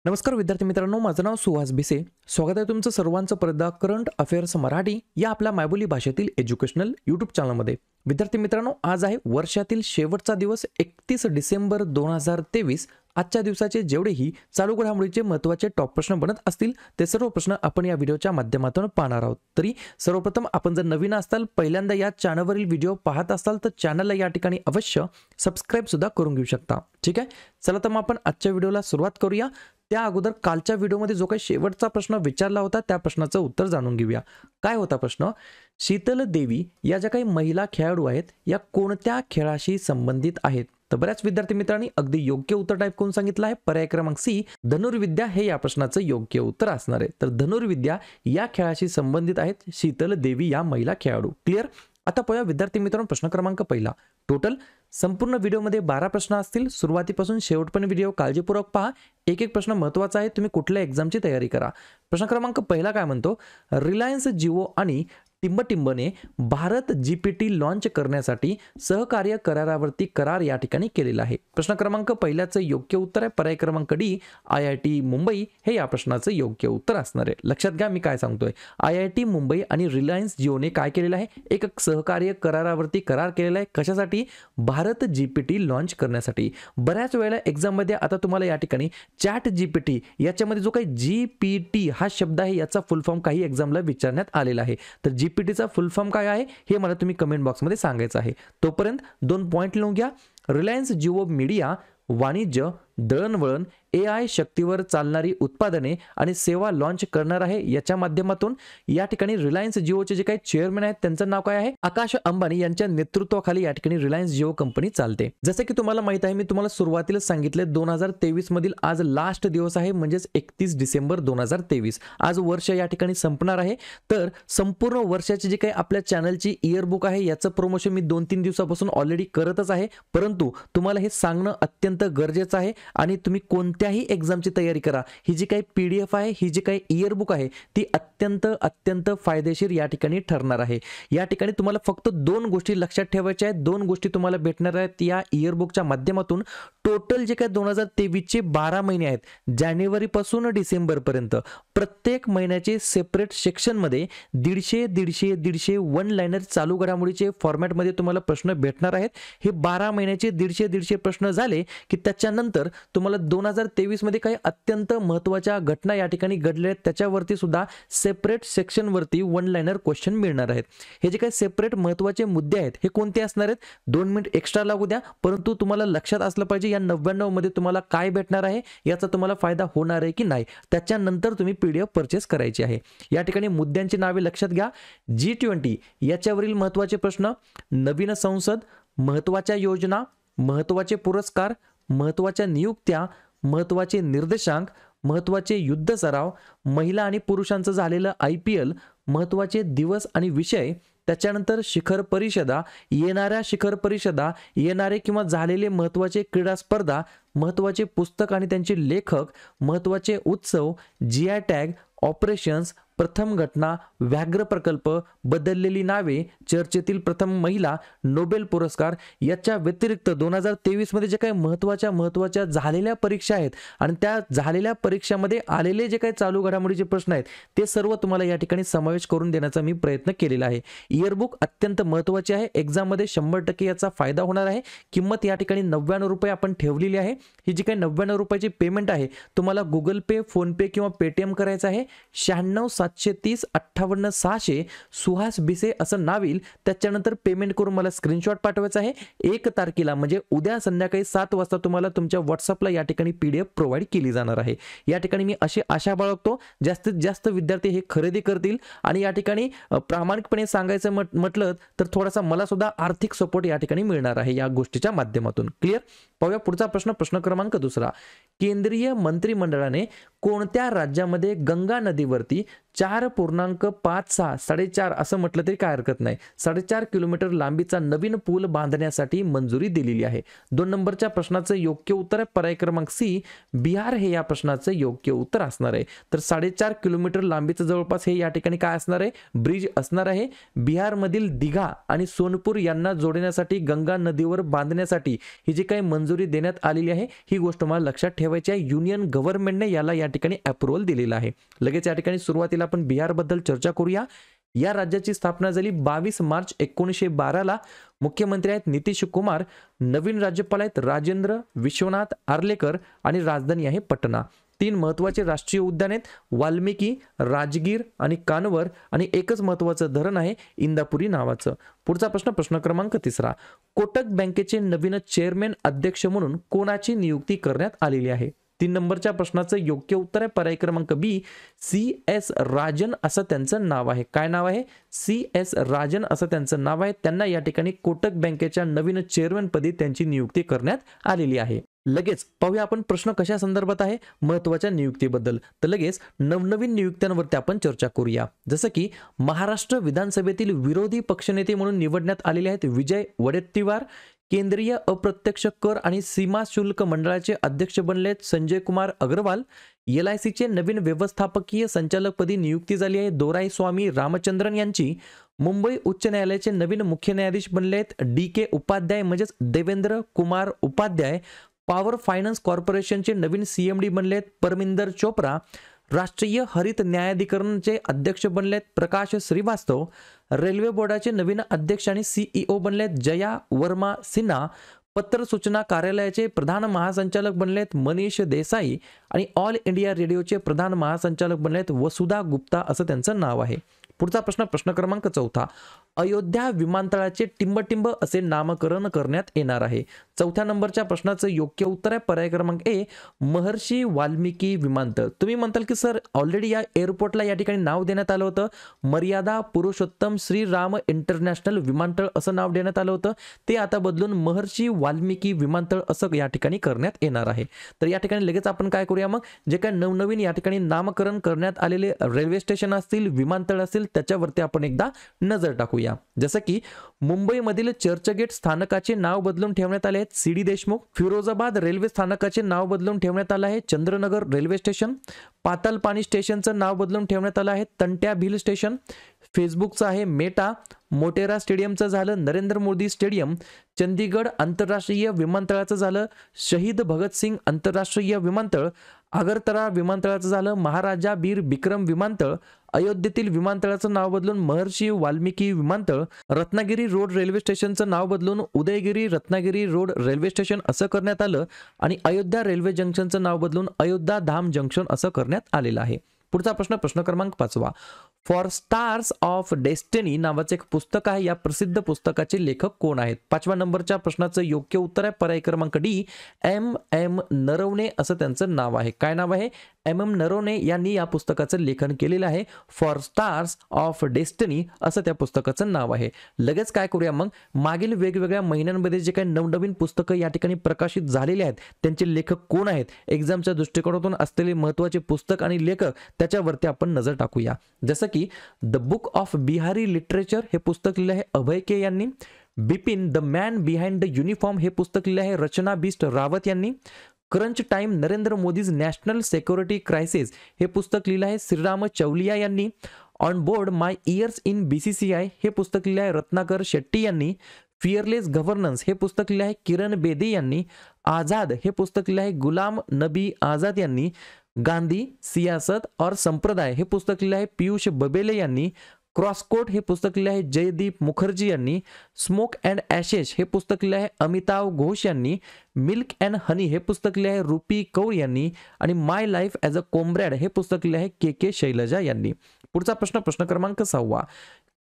नमस्कार विद्यार्थी मित्रांनो, माझं नाव सुहास भिसे. स्वागत आहे तुमचं सर्वांचं परदा करंट अफेअर्स मराठी या आपल्या मायबोली भाषेतील एज्युकेशनल यूट्यूब चॅनलमध्ये. विद्यार्थी मित्रांनो, आज आहे वर्षातील शेवटचा दिवस 31 डिसेंबर 2023. आजच्या दिवसाचे जेवढेही चालू घडामोडीचे महत्त्वाचे टॉप प्रश्न बनत असतील ते सर्व प्रश्न आपण या व्हिडिओच्या माध्यमातून पाहणार आहोत. तरी सर्वप्रथम आपण जर नवीन असाल, पहिल्यांदा या चॅनलवरील व्हिडिओ पाहत असाल तर चॅनलला या ठिकाणी अवश्य सबस्क्राईब सुद्धा करून घेऊ शकता. ठीक आहे, चला तर मग आपण आजच्या व्हिडिओला सुरुवात करूया. त्या अगोदर कालच्या व्हिडिओमध्ये जो काही शेवटचा प्रश्न विचारला होता त्या प्रश्नाचं उत्तर जाणून घेऊया. काय होता प्रश्न? शीतल देवी या ज्या काही महिला खेळाडू आहेत या कोणत्या खेळाशी संबंधित आहेत? तर बऱ्याच विद्यार्थी मित्रांनी अगदी योग्य उत्तर टाईप करून सांगितलं आहे. पर्याय क्रमांक सी, धनुर्विद्या हे या प्रश्नाचं योग्य उत्तर असणार आहे. तर धनुर्विद्या या खेळाशी संबंधित आहेत शीतल देवी या महिला खेळाडू. क्लिअर? आता पाहूया विद्यार्थी मित्रांनो प्रश्न क्रमांक पहिला. टोटल संपूर्ण व्हिडिओमध्ये 12 प्रश्न असतील. सुरुवातीपासून शेवटपर्यंत व्हिडिओ काळजीपूर्वक पहा. एक एक प्रश्न महत्त्वाचा आहे, तुम्ही कुठल्या एक्झामची तयारी करा. प्रश्न क्रमांक पहिला काय म्हणतो? रिलायन्स जिओ आणि टिंबटिंबने भारत जीपीटी लॉन्च करण्यासाठी सहकार्य करारावरती करार या ठिकाणी केलेला आहे. प्रश्न क्रमांक पहिल्याचं योग्य उत्तर आहे पर्याय क्रमांक डी, IIT मुंबई हे या प्रश्नाचं योग्य उत्तर असणार आहे. लक्षात घ्या मी काय सांगतोय. IIT मुंबई आणि रिलायन्स जिओने काय केलेलं आहे? एक सहकार्य करारावरती करार केलेला आहे. कशासाठी? भारत जीपीटी लॉन्च करण्यासाठी. बऱ्याच वेळेला एक्झाममध्ये आता तुम्हाला या ठिकाणी चॅट जीपीटी याच्यामध्ये जो काही जीपीटी हा शब्द आहे याचा फुल फॉर्म काही एक्झामला विचारण्यात आलेला आहे. तर जीपीटीचा फुल फॉर्म काय आहे हे मला तुम्ही कमेंट बॉक्समध्ये सांगायचं आहे. तोपर्यंत 2 पॉईंट लिहून घ्या. रिलायन्स जिओ मीडिया वाणिज्य, दळणवळण, AI शक्तीवर चालणारी उत्पादने आणि सेवा लॉन्च करणार आहे. याच्या माध्यमातून या ठिकाणी रिलायन्स जिओचे जे काही चेअरमन आहेत त्यांचं नाव काय आहे? आकाश अंबानी यांच्या नेतृत्वाखाली या ठिकाणी रिलायन्स जिओ कंपनी चालते. जसं की तुम्हाला माहित आहे, मी तुम्हाला सुरुवातीला सांगितले 2023 मधील आज लास्ट दिवस आहे, म्हणजेच 31 डिसेंबर 2023. आज वर्ष या ठिकाणी संपणार आहे. तर संपूर्ण वर्षाची जी काही आपल्या चॅनलची इयरबुक आहे याचं प्रमोशन मी 2-3 दिवसापासून ऑलरेडी करतच आहे. परंतु तुम्हाला हे सांगणं अत्यंत गरजेचं आहे आणि तुम्ही कोणत्याही एक्झामची तयारी करा. ही जी काही PDF आहे, ही जी काही इयरबुक आहे ती अत्यंत फायदेशीर या ठिकाणी ठरणार आहे. या ठिकाणी तुम्हाला फक्त 2 गोष्टी लक्षात ठेवायच्या आहेत. 2 गोष्टी तुम्हाला भेटणार आहेत या इयरबुकच्या माध्यमातून. टोटल जे काही 2023 चे 12 महिने आहेत, जानेवारी पासून डिसेंबर पर्यंत प्रत्येक महिन्याचे सेपरेट सेक्शनमध्ये 150 वन लाइनर चालू घडामोडीचे फॉर्मॅटमध्ये तुम्हाला प्रश्न भेटणार आहेत. हे 12 महिन्याचे 150 प्रश्न झाले की त्याच्यानंतर तुम्हाला 2023 मध्ये काही अत्यंत महत्त्वाच्या घटना या ठिकाणी घडल्या आहेत त्याच्यावरती सुद्धा सेपरेट सेक्शन वरती वन लाइनर क्वेश्चन मिळणार आहेत. हे जे काही सेपरेट महत्त्वाचे मुद्दे आहेत हे कोणते असणार आहेत? 2 मिनिट एक्स्ट्रा लागू द्या, परंतु तुम्हाला लक्षात असलं पाहिजे या 99 मध्ये तुम्हाला काय भेटणार आहे, याचा तुम्हाला फायदा होणार आहे की नाही. त्याच्यानंतर तुम्ही PDF परचेस करायची आहे. या ठिकाणी मुद्द्यांची नावे लक्षात घ्या. G20 याच्यावरील महत्त्वाचे प्रश्न, नवीन संसद, महत्त्वाच्या योजना, महत्त्वाचे पुरस्कार, महत्त्वाच्या नियुक्त्या, महत्त्वाचे निर्देशांक, महत्त्वाचे युद्ध सराव, महिला आणि पुरुषांचं झालेलं IPL, महत्त्वाचे दिवस आणि विषय, त्याच्यानंतर शिखर परिषदा, येणाऱ्या शिखर परिषदा, येणारे किंवा झालेले महत्त्वाचे क्रीडा स्पर्धा, महत्त्वाचे पुस्तक आणि त्यांचे लेखक, महत्त्वाचे उत्सव, GI टॅग, ऑपरेशन्स, प्रथम घटना, व्याघ्र प्रकल्प, बदललेली नावे, चर्चेतील प्रथम महिला, नोबेल पुरस्कार. याच्या व्यतिरिक्त 2023 मध्ये जे काही महत्त्वाच्या झालेल्या परीक्षा आहेत आणि त्या झालेल्या परीक्षामध्ये आलेले जे काही चालू घडामोडीचे प्रश्न आहेत ते सर्व तुम्हाला या ठिकाणी समावेश करून देण्याचा मी प्रयत्न केलेला आहे. इयरबुक अत्यंत महत्त्वाची आहे. एक्झाममध्ये 100% याचा फायदा होणार आहे. किंमत या ठिकाणी 99 रुपये आपण ठेवलेली आहे. ही जी काही 99 रुपयाची पेमेंट आहे तुम्हाला गुगल पे, फोन पे किंवा पेटीएम करायचं आहे. 96 730 58 600 सुहास भिसे असं नाव येईल. त्याच्यानंतर पेमेंट करून मला स्क्रीनशॉट पाठवायचा आहे. 1 तारखेला म्हणजे उद्या संध्याकाळी 7 वाजता तुम्हाला तुमच्या व्हॉट्सअपला या ठिकाणी PDF प्रोव्हाइड केली जाणार आहे. या ठिकाणी मी अशी आशा बाळगतो जास्तीत जास्त विद्यार्थी हे खरेदी करतील आणि या ठिकाणी प्रामाणिकपणे सांगायचं म्हटलं तर थोडासा मला सुद्धा आर्थिक सपोर्ट या ठिकाणी मिळणार आहे या गोष्टीच्या माध्यमातून. क्लिअर? पाहूया पुढचा प्रश्न. प्रश्न क्रमांक 2. केंद्रीय मंत्रिमंडळाने कोणत्या राज्यामध्ये गंगा नदीवरती 4.56 4.5 असं म्हटलं तरी काय हरकत नाही 4.5 किलोमीटर लांबीचा नवीन पूल बांधण्यासाठी मंजुरी दिलेली आहे? 2 नंबरच्या प्रश्नाचं योग्य उत्तर आहे पर्याय क्रमांक सी, बिहार हे या प्रश्नाचं योग्य उत्तर असणार आहे. तर 4.5 किलोमीटर लांबीचं जवळपास हे या ठिकाणी काय असणार आहे? ब्रिज असणार आहे. बिहारमधील दिघा आणि सोनपूर यांना जोडण्यासाठी गंगा नदीवर बांधण्यासाठी ही जी काही मंजुरी देण्यात आलेली आहे ही गोष्ट मला लक्षात ठेवायची आहे. युनियन गव्हर्नमेंटने याला या ठिकाणी अप्रूव्हल दिलेला आहे. लगेच या ठिकाणी सुरुवातीला आपण बिहार बद्दल चर्चा करूया. या राज्याची स्थापना झाली 22 मार्च 1912 ला. मुख्यमंत्री आहेत नितीश कुमार. नवीन राज्यपाल आहेत राजेंद्र विश्वनाथ आर्लेकर आणि राजधानी आहे पटना. 3 महत्वाचे राष्ट्रीय उद्यान आहेत वाल्मिकी, राजगीर आणि कानवर आणि एकच महत्वाचं धरण आहे इंदापुरी नावाचं. पुढचा प्रश्न प्रश्न क्रमांक 3. कोटक बँकेचे नवीन चेअरमॅन अध्यक्ष म्हणून कोणाची नियुक्ती करण्यात आलेली आहे? 3 नंबरच्या प्रश्नाचं योग्य उत्तर आहे पर्याय क्रमांक बी, CS राजन असं त्यांचं नाव आहे. काय नाव आहे? CS राजन असं त्यांचं नाव आहे. त्यांना या ठिकाणी कोटक बँकेच्या नवीन चेअरमॅन पदी त्यांची नियुक्ती करण्यात आलेली आहे. लगेच पाहूया आपण प्रश्न कशा संदर्भात आहे? महत्वाच्या नियुक्तीबद्दल. तर लगेच नवनवीन नियुक्त्यांवरती आपण चर्चा करूया. जसं की महाराष्ट्र विधानसभेतील विरोधी पक्षनेते म्हणून निवडण्यात आलेले आहेत विजय वडेट्टीवार. केंद्रीय अप्रत्यक्ष कर आणि सीमा शुल्क मंडळाचे अध्यक्ष बनले संजय कुमार अग्रवाल. LICचे नवीन व्यवस्थापकीय संचालकपदी नियुक्ती झाली आहे दोराईस्वामी रामचंद्रन यांची. मुंबई उच्च न्यायालयाचे नवीन मुख्य न्यायाधीश बनले आहेत DK उपाध्याय म्हणजेच देवेंद्र कुमार उपाध्याय. पॉवर फायनान्स कॉर्पोरेशनचे नवीन CMD बनले आहेत परमिंदर चोप्रा. राष्ट्रीय हरित न्यायाधिकरणचे अध्यक्ष बनलेत प्रकाश श्रीवास्तव. रेल्वे बोर्डाचे नवीन अध्यक्ष आणि CEO बनलेत जया वर्मा सिन्हा. पत्र सूचना कार्यालयाचे प्रधान महासंचालक बनलेत मनीष देसाई आणि ऑल इंडिया रेडिओचे प्रधान महासंचालक बनलेत वसुधा गुप्ता असं त्यांचं नाव आहे. पुढचा प्रश्न प्रश्न क्रमांक 4. अयोध्या विमानतळाचे टिंबटिंब असे नामकरण करण्यात येणार आहे. 4थ्या नंबरच्या प्रश्नाचं योग्य उत्तर आहे पर्याय क्रमांक ए, महर्षी वाल्मिकी विमानतळ. तुम्ही म्हणताल की सर ऑलरेडी या एअरपोर्टला या ठिकाणी नाव देण्यात आलं होतं मर्यादा पुरुषोत्तम श्रीराम इंटरनॅशनल विमानतळ असं नाव देण्यात आलं होतं. ते आता बदलून महर्षी वाल्मिकी विमानतळ असं या ठिकाणी करण्यात येणार आहे. तर या ठिकाणी लगेच आपण काय करूया मग जे काही नवनवीन या ठिकाणी नामकरण करण्यात आलेले रेल्वे स्टेशन असतील विमानतळ असतील त्याच्यावरती आपण एकदा नजर टाकूया. जसं की मुंबईमधील चर्चगेट स्थानकाचे नाव बदलून ठेवण्यात आले आहेत CD देशमुख. फिरोजाबाद रेल्वे स्थानकाचे नाव बदलून ठेवण्यात आलं आहे चंद्रनगर रेल्वे स्टेशन. पातालपानी स्टेशनचं नाव बदलून ठेवण्यात आलं आहे तंट्या भील स्टेशन. फेसबुकचं आहे मेटा. मोटेरा स्टेडियमचं झालं नरेंद्र मोदी स्टेडियम. चंदीगड आंतरराष्ट्रीय विमानतळाचं झालं शहीद भगतसिंग आंतरराष्ट्रीय विमानतळ. आगरतळा विमानतळाचं झालं महाराजा बीर बिक्रम विमानतळ. अयोध्येतील विमानतळाचं नाव बदलून महर्षी वाल्मिकी विमानतळ. रत्नागिरी रोड रेल्वे स्टेशनचं नाव बदलून Udaygiri Ratnagiri road railway station असं करण्यात आलं आणि अयोध्या रेल्वे जंक्शनचं नाव बदलून अयोध्या धाम जंक्शन असं करण्यात आलेलं आहे. पुढचा प्रश्न प्रश्न क्रमांक 5. फॉर स्टार्स ऑफ डेस्टिनी नावाचं एक पुस्तक आहे. या प्रसिद्ध पुस्तकाचे लेखक कोण आहेत? 5व्या नंबरच्या प्रश्नाचं योग्य उत्तर आहे पर्याय क्रमांक डी, MM नरवणे असं त्यांचं नाव आहे. काय नाव आहे? MM नरवणे यांनी या पुस्तकाचं लेखन केलेलं आहे. फॉर स्टार्स ऑफ डेस्टिनी असं त्या पुस्तकाचं नाव आहे. लगेच काय करूया मग मागील वेगवेगळ्या महिन्यांमध्ये जे काही नवनवीन पुस्तकं या ठिकाणी प्रकाशित झालेले आहेत त्यांचे लेखक कोण आहेत एक्झामच्या दृष्टिकोनातून असलेले महत्त्वाचे पुस्तक आणि लेखक त्याच्यावरती आपण नजर टाकूया. जसं की the book of Bihari literature हे पुस्तक लिहिलं आहे अभय के यांनी. Bipin the man behind the uniform हे पुस्तक लिहिलं आहे रचना बिस्ट रावत यांनी. Crunch time Narendra Modi's national security crisis हे पुस्तक लिहिलं आहे श्रीराम चौलिया यांनी. On board my years in BCCI हे पुस्तक लिहिलं आहे रत्नाकर शेट्टी यांनी. फिअरलेस गव्हर्नन्स हे पुस्तक लिहिलं आहे किरण बेदी यांनी. आझाद हे पुस्तक लिहिलं आहे गुलाम नबी आझाद यांनी. गांधी सियासत और संप्रदाय हे पुस्तक लिहिलं आहे पियुष बबेले यांनी. क्रॉसकोट हे पुस्तक लिहिलं आहे जयदीप मुखर्जी यांनी. स्मोक अँड ॲशेस हे पुस्तक लिहिलं आहे अमिताभ घोष यांनी. मिल्क अँड हनी हे पुस्तक लिहिलं आहे रुपी कौर यांनी. आणि माय लाईफ ॲज अ कॉम्रेड हे पुस्तक लिहिलं आहे KK शैलजा यांनी. पुढचा प्रश्न प्रश्न क्रमांक 6.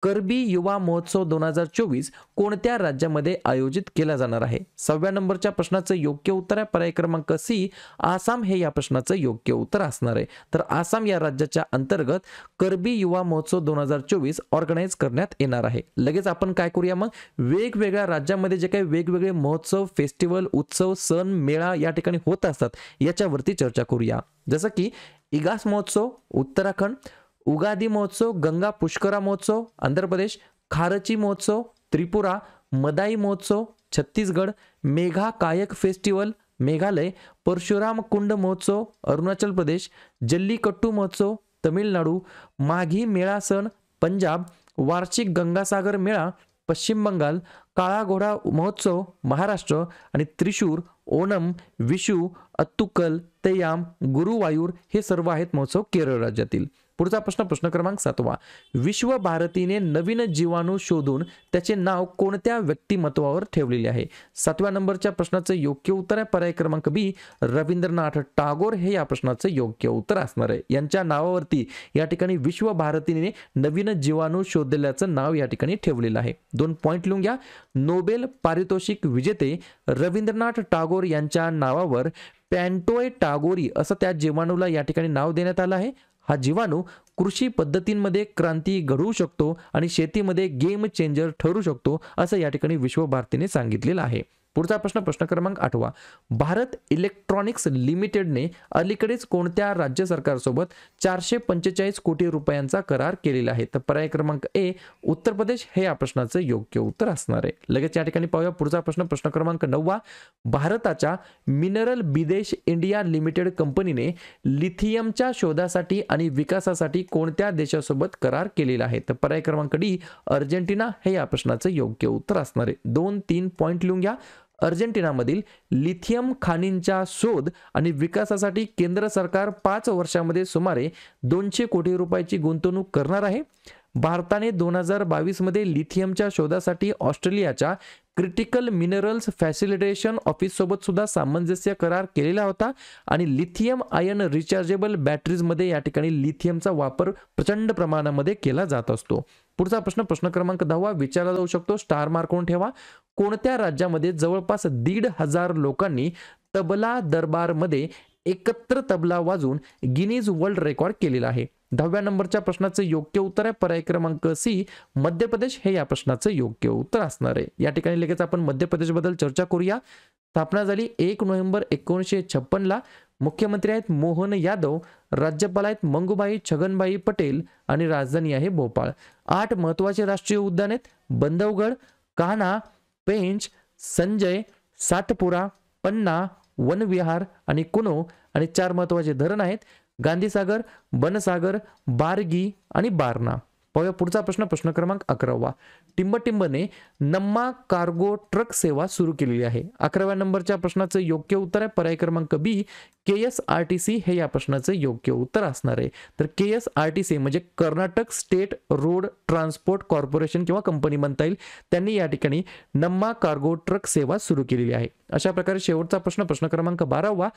करबी युवा महोत्सव 2024 कोणत्या राज्यामध्ये आयोजित केला जाणार आहे? 6व्या नंबरच्या प्रश्नाचं योग्य उत्तर आहे पर्याय क्रमांक सी, आसाम हे या प्रश्नाचं योग्य उत्तर असणार आहे. तर आसाम या राज्याच्या अंतर्गत करबी युवा महोत्सव 2024 ऑर्गनाईज करण्यात येणार आहे. लगेच आपण काय करूया मग वेगवेगळ्या राज्यामध्ये जे काही वेगवेगळे महोत्सव फेस्टिवल उत्सव सण मेळा या ठिकाणी होत असतात याच्यावरती चर्चा करूया. जसं की इगास महोत्सव उत्तराखंड, उगादी महोत्सव गंगा पुष्करा महोत्सव आंध्र प्रदेश, खारची महोत्सव त्रिपुरा, मदाई महोत्सव छत्तीसगड, मेघा कायक फेस्टिवल मेघालय, परशुराम कुंड महोत्सव अरुणाचल प्रदेश, जल्लीकट्टू महोत्सव तमिळनाडू, माघी मेळा सण पंजाब, वार्षिक गंगासागर मेळा पश्चिम बंगाल, काळा घोडा महोत्सव महाराष्ट्र आणि त्रिशूर, ओणम, विशू, अत्तुकल, तेयाम, गुरुवायूर हे सर्व आहेत महोत्सव केरळ राज्यातील. पुढचा प्रश्न प्रश्न क्रमांक 7. विश्व भारतीने नवीन जीवाणू शोधून त्याचे नाव कोणत्या व्यक्तिमत्वावर ठेवलेले आहे? 7व्या नंबरच्या प्रश्नाचं योग्य उत्तर आहे पर्याय क्रमांक बी रवींद्रनाथ टागोर हे या प्रश्नाचं योग्य उत्तर असणार आहे. यांच्या नावावरती या ठिकाणी विश्व भारतीने नवीन जीवाणू शोधल्याचं नाव या ठिकाणी ठेवलेलं आहे. 2 पॉइंट लिहून घ्या. नोबेल पारितोषिक विजेते रवींद्रनाथ टागोर यांच्या नावावर पॅन्टोय टागोरी असं त्या जीवाणूला या ठिकाणी नाव देण्यात आलं आहे. हा जीवाणू कृषी पद्धतींमध्ये क्रांती घडवू शकतो आणि शेतीमध्ये गेम चेंजर ठरू शकतो असं या ठिकाणी विश्व भारतीने सांगितलेलं आहे. पुढचा प्रश्न प्रश्न क्रमांक 8. भारत इलेक्ट्रॉनिक्स लिमिटेडने अलीकडेच कोणत्या राज्य सरकारसोबत 445 कोटी रुपयांचा करार केलेला आहे? तर पर्याय क्रमांक ए उत्तर प्रदेश हे या प्रश्नाचं योग्य उत्तर असणार आहे. लगेच या ठिकाणी पाहूया पुढचा प्रश्न प्रश्न क्रमांक 9. भारताच्या मिनरल बिदेश इंडिया लिमिटेड कंपनीने लिथियमच्या शोधासाठी आणि विकासासाठी कोणत्या देशासोबत करार केलेला आहे? तर पर्याय क्रमांक डी अर्जेंटिना हे या प्रश्नाचं योग्य उत्तर असणार आहे. 2-3 पॉइंट लिहून घ्या. अर्जेंटिनामधील लिथियम खाणींच्या शोध आणि विकासासाठी केंद्र सरकार 5 वर्षांमध्ये सुमारे 200 कोटी रुपयाची गुंतवणूक करणार आहे. भारताने 2022 मध्ये लिथियमच्या शोधासाठी ऑस्ट्रेलियाच्या क्रिटिकल मिनरल्स फॅसिलिटेशन ऑफिस सोबत सुद्धा सामंजस्य करार केलेला होता आणि लिथियम आयन रिचार्जेबल बॅटरीजमध्ये या ठिकाणी लिथियमचा वापर प्रचंड प्रमाणामध्ये केला जात असतो. पुढचा प्रश्न प्रश्न क्रमांक 10 विचारला जाऊ शकतो. स्टार मार्क करून ठेवा. कोणत्या राज्यामध्ये जवळपास 1,500 लोकांनी तबला दरबारमध्ये एकत्र तबला वाजवून गिनीज वर्ल्ड रेकॉर्ड केलेला आहे? 10व्या नंबरच्या प्रश्नाचं योग्य उत्तर आहे पर्याय क्रमांक सी मध्य प्रदेश हे या प्रश्नाचं योग्य उत्तर असणार आहे. या ठिकाणी लगेच आपण मध्य प्रदेश बद्दल चर्चा करूया. स्थापना झाली 1 नोव्हेंबर 1956 ला. मुख्यमंत्री आहेत मोहन यादव, राज्यपाल आहेत मंगूबाई छगनभाई पटेल आणि राजधानी आहे भोपाळ. 8 महत्वाचे राष्ट्रीय उद्यान आहेत बंधवगड, कान्हा, पेंच, संजय, सातपुरा, पन्ना, वनविहार आणि कुनो आणि 4 महत्वाचे धरण आहेत गांधीसागर, बनसागर, बारगी आणि बारणा. पाहूया पुढचा प्रश्न प्रश्न क्रमांक 11. टिंबटिंबने नम्मा कार्गो ट्रक सेवा सुरू केलेली आहे. 11व्या नंबरच्या प्रश्नाचं योग्य उत्तर आहे पर्याय क्रमांक बी KSRTC हे या प्रश्नाचं योग्य उत्तर असणार आहे. तर KSRTC म्हणजे Karnataka state road transport corporation किंवा कंपनी म्हणता येईल. त्यांनी या ठिकाणी नम्मा कार्गो ट्रक सेवा सुरू केलेली आहे. अशा प्रकारे शेवटचा प्रश्न प्रश्न क्रमांक 12.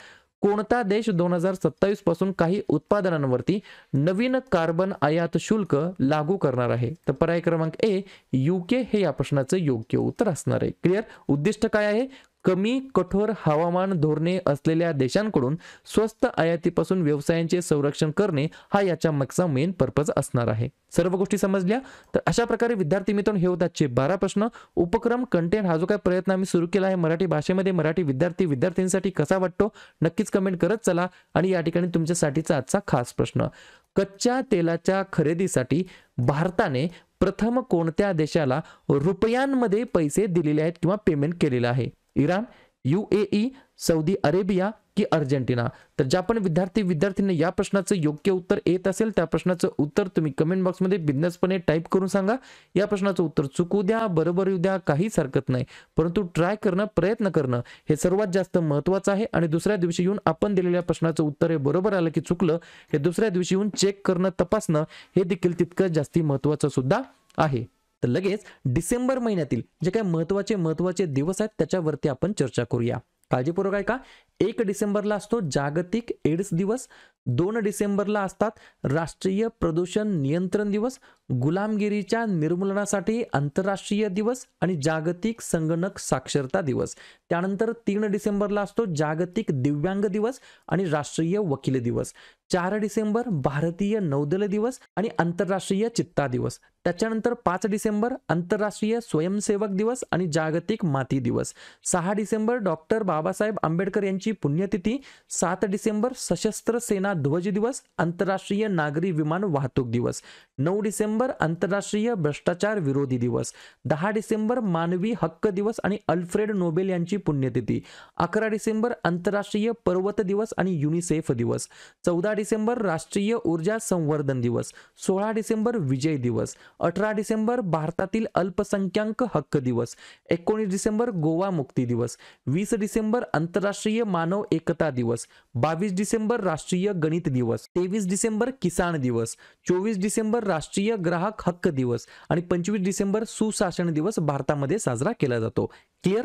कोणता देश 2027 पासून काही उत्पादनांवरती नवीन कार्बन आयात शुल्क लागू करणार आहे? तर पर्याय क्रमांक ए UK हे या प्रश्नाचं योग्य उत्तर असणार आहे. क्लिअर. उद्दिष्ट काय आहे? कमी कठोर हवामान धोरणे असलेल्या देशांकडून स्वस्त आयातीपासून व्यवसायांचे संरक्षण करणे हा याच्या मागचा मेन पर्पज असणार आहे. सर्व गोष्टी समजल्या? तर अशा प्रकारे विद्यार्थी मित्रांनो हे होतात 12 प्रश्न. उपक्रम कंटेंट हा जो काही प्रयत्न आम्ही सुरू केला आहे मराठी भाषेमध्ये मराठी विद्यार्थ्यांसाठी कसा वाटतो नक्कीच कमेंट करत चला. आणि या ठिकाणी तुमच्यासाठीचा आजचा खास प्रश्न, कच्च्या तेलाच्या खरेदीसाठी भारताने प्रथम कोणत्या देशाला रुपयांमध्ये पैसे दिलेले आहेत किंवा पेमेंट केलेलं आहे? इराण, UAE, सौदी अरेबिया की अर्जेंटिना? तर ज्या पण विद्यार्थ्यांना या प्रश्नाचं योग्य उत्तर येत असेल त्या प्रश्नाचं उत्तर तुम्ही कमेंट बॉक्समध्ये बिंदासपणे टाईप करून सांगा. या प्रश्नाचं उत्तर चुकू द्या, बरोबर येऊ द्या, काहीच हरकत नाही, परंतु ट्राय करणं, प्रयत्न करणं हे सर्वात जास्त महत्त्वाचं आहे. आणि दुसऱ्या दिवशी येऊन आपण दिलेल्या प्रश्नाचं उत्तर हे बरोबर आलं की चुकलं हे दुसऱ्या दिवशी येऊन चेक करणं, तपासणं हे देखील तितकं जास्ती महत्त्वाचं सुद्धा आहे. तर लगेच डिसेंबर महिन्यातील जे काही महत्त्वाचे दिवस आहेत त्याच्यावरती आपण चर्चा करूया. काळजीपूर्वक आहे का? 1 डिसेंबरला असतो जागतिक एड्स दिवस, 2 डिसेंबरला असतात राष्ट्रीय प्रदूषण नियंत्रण दिवस, गुलामगिरीच्या निर्मूलनासाठी आंतरराष्ट्रीय दिवस आणि जागतिक संगणक साक्षरता दिवस. त्यानंतर 3 डिसेंबरला असतो जागतिक दिव्यांग दिवस आणि राष्ट्रीय वकील दिवस. 4 डिसेंबर भारतीय नौदल दिवस आणि आंतरराष्ट्रीय चित्ता दिवस. त्याच्यानंतर 5 डिसेंबर आंतरराष्ट्रीय स्वयंसेवक दिवस आणि जागतिक माती दिवस. 6 डिसेंबर डॉक्टर बाबासाहेब आंबेडकर यांची पुण्यतिथी. 7 डिसेंबर सशस्त्र सेना ध्वज दिवस, आंतरराष्ट्रीय नागरी विमान वाहतूक दिवस. 9 डिसेंबर आंतरराष्ट्रीय भ्रष्टाचार विरोधी दिवस. 10 डिसेंबर मानवी हक्क दिवस आणि अल्फ्रेड नोबेल यांची पुण्यतिथी. 11 डिसेंबर आंतरराष्ट्रीय पर्वत दिवस आणि युनिसेफ दिवस. 14 डिसेंबर राष्ट्रीय ऊर्जा संवर्धन दिवस. 16 डिसेंबर विजय दिवस. 18 डिसेंबर भारतातील अल्पसंख्याक हक्क दिवस. 19 डिसेंबर गोवा मुक्ती दिवस. 20 डिसेंबर आंतरराष्ट्रीय मानव एकता दिवस. 22 डिसेंबर राष्ट्रीय गणित दिवस. 23 डिसेंबर किसान दिवस. 24 डिसेंबर राष्ट्रीय ग्राहक हक्क दिवस आणि 25 डिसेंबर सुशासन दिवस भारतामध्ये साजरा केला जातो. क्लिअर?